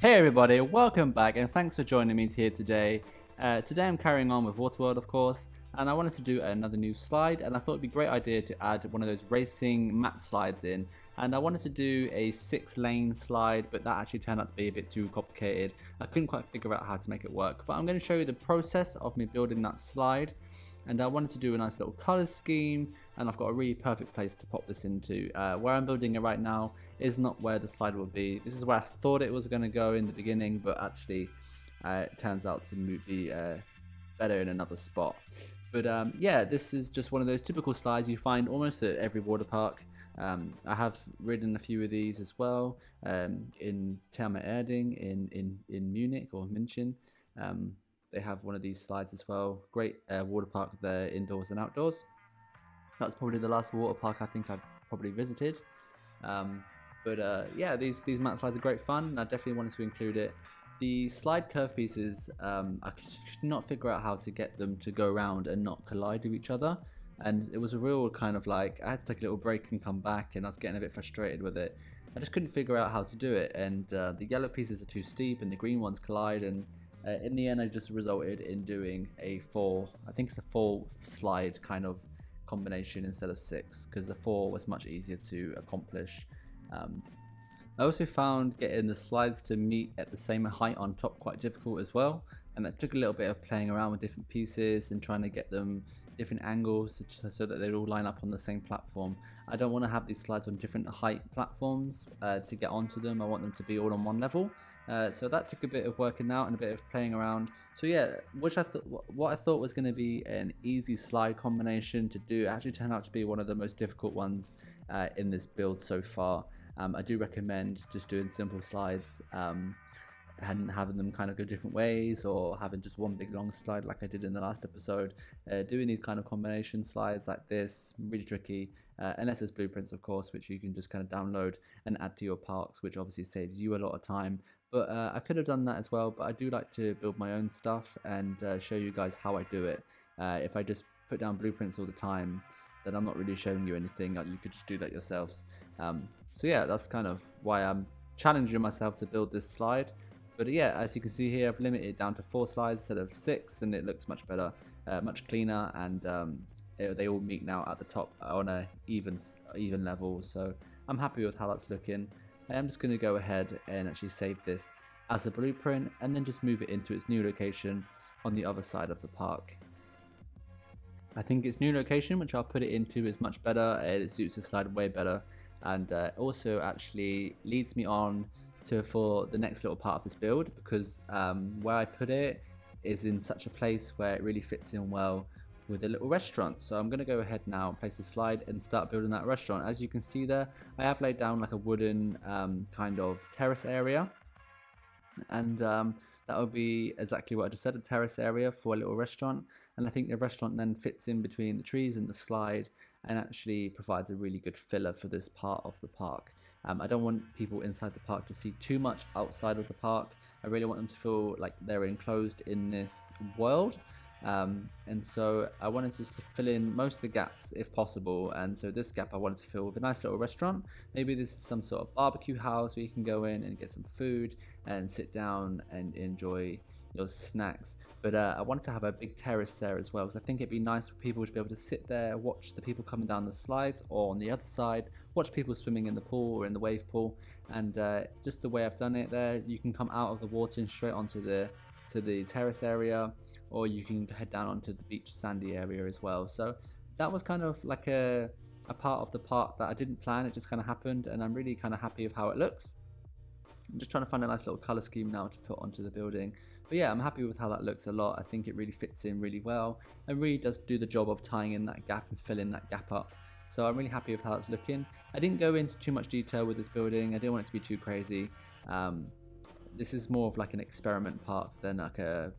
Hey everybody, welcome back and thanks for joining me here today. Today I'm carrying on with Waterworld, of course, and I wanted to do another new slide, and I thought it'd be a great idea to add one of those racing mat slides in. And I wanted to do a 6-lane slide, but that actually turned out to be a bit too complicated. I couldn't quite figure out how to make it work, but I'm going to show you the process of me building that slide. And I wanted to do a nice little color scheme, and I've got a really perfect place to pop this into. Where I'm building it right now is not where the slide will be. This is where I thought it was going to go in the beginning, but actually it turns out to be better in another spot. But yeah, this is just one of those typical slides you find almost at every water park. I have ridden a few of these as well in Therme Erding in Munich or München. They have one of these slides as well. Great water park there, indoors and outdoors. That's probably the last water park I think I've probably visited. Yeah, these mat slides are great fun, and I definitely wanted to include it. The slide curve pieces, I could not figure out how to get them to go around and not collide with each other. And it was a real kind of like, I had to take a little break and come back, and I was getting a bit frustrated with it. I just couldn't figure out how to do it, and the yellow pieces are too steep and the green ones collide, and in the end I just resulted in doing a 4, I think it's a 4 slide kind of combination instead of 6, because the 4 was much easier to accomplish. I also found getting the slides to meet at the same height on top quite difficult as well, and it took a little bit of playing around with different pieces and trying to get them different angles so that they'd all line up on the same platform. I don't want to have these slides on different height platforms to get onto them. I want them to be all on one level. So that took a bit of working out and a bit of playing around. So yeah, what I thought was going to be an easy slide combination to do actually turned out to be one of the most difficult ones in this build so far. I do recommend just doing simple slides and having them kind of go different ways, or having just one big long slide like I did in the last episode. Doing these kind of combination slides like this, really tricky, unless there's blueprints of course, which you can just kind of download and add to your parks, which obviously saves you a lot of time. But I could have done that as well, but I do like to build my own stuff and show you guys how I do it. If I just put down blueprints all the time, then I'm not really showing you anything. You could just do that yourselves. So yeah, that's kind of why I'm challenging myself to build this slide. But yeah, as you can see here, I've limited it down to 4 slides instead of 6, and it looks much better, much cleaner, and they all meet now at the top on a even level. So I'm happy with how that's looking. I'm just going to go ahead and actually save this as a blueprint and then just move it into its new location on the other side of the park. I think its new location, which I'll put it into, is much better. It suits the slide way better, and also actually leads me on for the next little part of this build, because where I put it is in such a place where it really fits in well with a little restaurant. So I'm going to go ahead now and place the slide and start building that restaurant. As you can see there, I have laid down like a wooden kind of terrace area, and that will be exactly what I just said, a terrace area for a little restaurant. And I think the restaurant then fits in between the trees and the slide, and actually provides a really good filler for this part of the park. I don't want people inside the park to see too much outside of the park. I really want them to feel like they're enclosed in this world. And so I wanted just to fill in most of the gaps if possible, and so this gap I wanted to fill with a nice little restaurant. Maybe this is some sort of barbecue house where you can go in and get some food and sit down and enjoy your snacks. But I wanted to have a big terrace there as well, because I think it'd be nice for people to be able to sit there, watch the people coming down the slides, or on the other side, watch people swimming in the pool or in the wave pool. And just the way I've done it there, you can come out of the water and straight onto the terrace area, or you can head down onto the beach sandy area as well. So that was kind of like a part of the park that I didn't plan. It just kind of happened, and I'm really kind of happy with how it looks. I'm just trying to find a nice little color scheme now to put onto the building. But yeah, I'm happy with how that looks a lot. I think it really fits in really well and really does do the job of tying in that gap and filling that gap up. So I'm really happy with how it's looking. I didn't go into too much detail with this building. I didn't want it to be too crazy. This is more of like an experiment park than like a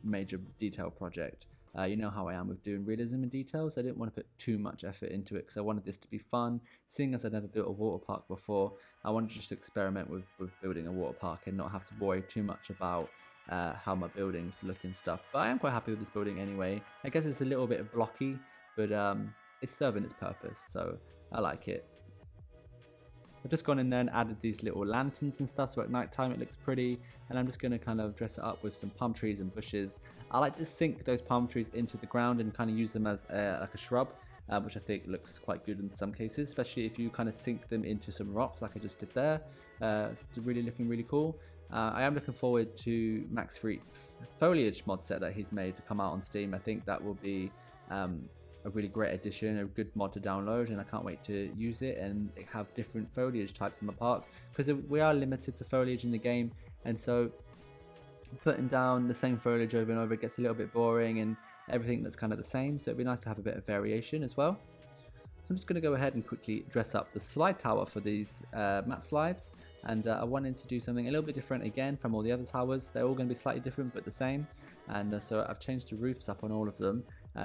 major detail project. You know how I am with doing realism and details. I didn't want to put too much effort into it because I wanted this to be fun. Seeing as I'd never built a water park before, I wanted to just experiment with building a water park and not have to worry too much about how my buildings look and stuff. But I am quite happy with this building anyway. I guess it's a little bit blocky, but it's serving its purpose, so I like it. I've just gone in there and added these little lanterns and stuff, so at night time it looks pretty. And I'm just going to kind of dress it up with some palm trees and bushes. I like to sink those palm trees into the ground and kind of use them as like a shrub, which I think looks quite good in some cases, especially if you kind of sink them into some rocks like I just did there. It's really looking really cool. I am looking forward to Max Freak's foliage mod set that he's made to come out on Steam. I think that will be a really great addition, a good mod to download, and I can't wait to use it and have different foliage types in my park, because we are limited to foliage in the game, and so putting down the same foliage over and over gets a little bit boring and everything that's kind of the same, so it'd be nice to have a bit of variation as well. So I'm just going to go ahead and quickly dress up the slide tower for these matte slides, and I wanted to do something a little bit different again from all the other towers. They're all going to be slightly different but the same, and so I've changed the roofs up on all of them.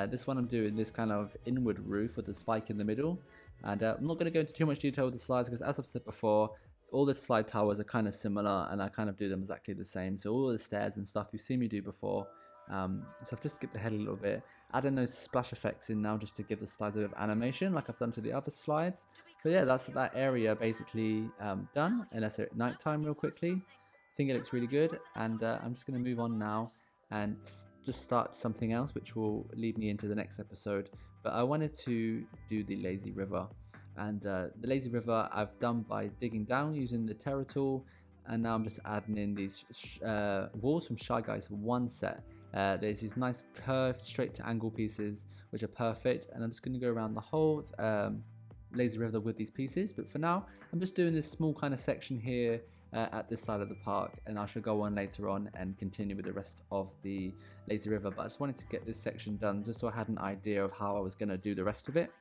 This one I'm doing this kind of inward roof with a spike in the middle, and I'm not going to go into too much detail with the slides because, as I've said before, all the slide towers are kind of similar and I kind of do them exactly the same. So all the stairs and stuff you've seen me do before. So I've just skipped ahead a little bit, adding those splash effects in now just to give the slides a bit of animation like I've done to the other slides. But yeah, that's that area basically done, unless it's at night time real quickly. I think it looks really good, and I'm just going to move on now and just start something else which will lead me into the next episode. But I wanted to do the lazy river, and the lazy river I've done by digging down using the Terra tool, and now I'm just adding in these walls from Shy Guys 1 set. There's these nice curved straight to angle pieces which are perfect, and I'm just going to go around the whole lazy river with these pieces. But for now I'm just doing this small kind of section here at this side of the park, and I shall go on later on and continue with the rest of the lazy river. But I just wanted to get this section done just so I had an idea of how I was going to do the rest of it.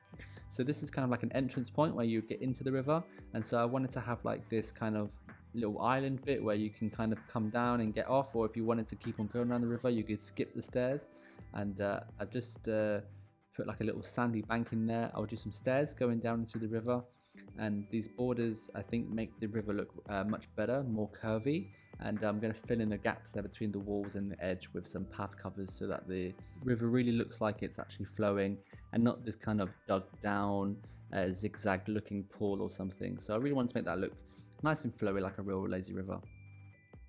So this is kind of like an entrance point where you get into the river, and so I wanted to have like this kind of little island bit where you can kind of come down and get off, or if you wanted to keep on going around the river you could skip the stairs. And I've just put like a little sandy bank in there. I'll do some stairs going down into the river, and these borders I think make the river look much better, more curvy, and I'm going to fill in the gaps there between the walls and the edge with some path covers so that the river really looks like it's actually flowing and not this kind of dug down zigzag looking pool or something. So I really want to make that look nice and flowy like a real lazy river.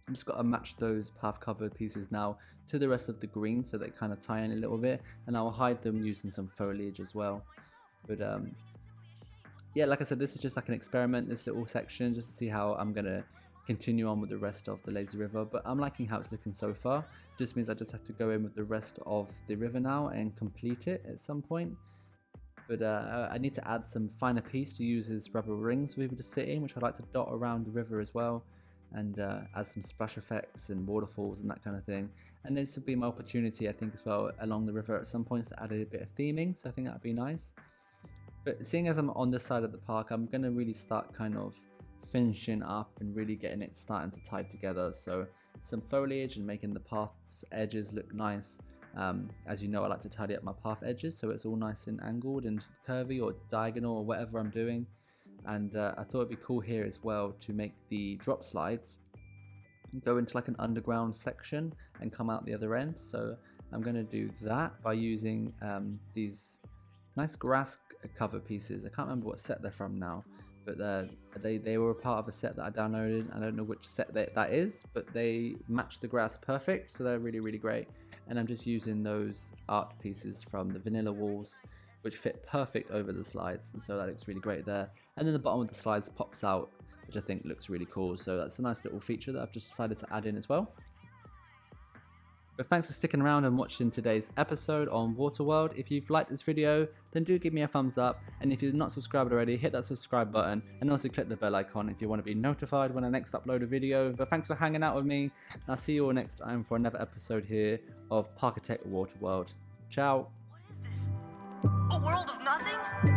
I'm just got to match those path cover pieces now to the rest of the green so they kind of tie in a little bit, and I'll hide them using some foliage as well. But yeah, like I said, this is just like an experiment, this little section, just to see how I'm going to continue on with the rest of the lazy river. But I'm liking how it's looking so far. Just means I just have to go in with the rest of the river now and complete it at some point. But I need to add some finer piece to use as rubber rings for people to sit in, which I'd like to dot around the river as well, and add some splash effects and waterfalls and that kind of thing. And this will be my opportunity, I think, as well along the river at some points to add a bit of theming, so I think that would be nice. But seeing as I'm on this side of the park, I'm going to really start kind of finishing up and really getting it starting to tie together. So some foliage and making the path's edges look nice. As you know, I like to tidy up my path edges so it's all nice and angled and curvy or diagonal or whatever I'm doing. And I thought it'd be cool here as well to make the drop slides go into like an underground section and come out the other end. So I'm going to do that by using these nice grass cover pieces. I can't remember what set they're from now, but they were a part of a set that I downloaded. I don't know which set that is, but they match the grass perfect, so they're really, really great. And I'm just using those art pieces from the vanilla walls, which fit perfect over the slides, and so that looks really great there. And then the bottom of the slides pops out, which I think looks really cool. So that's a nice little feature that I've just decided to add in as well. But thanks for sticking around and watching today's episode on Waterworld. If you've liked this video, then do give me a thumbs up. And if you're not subscribed already, hit that subscribe button and also click the bell icon if you want to be notified when I next upload a video. But thanks for hanging out with me, and I'll see you all next time for another episode here of Parkitect Waterworld. Ciao. What is this? A world of nothing?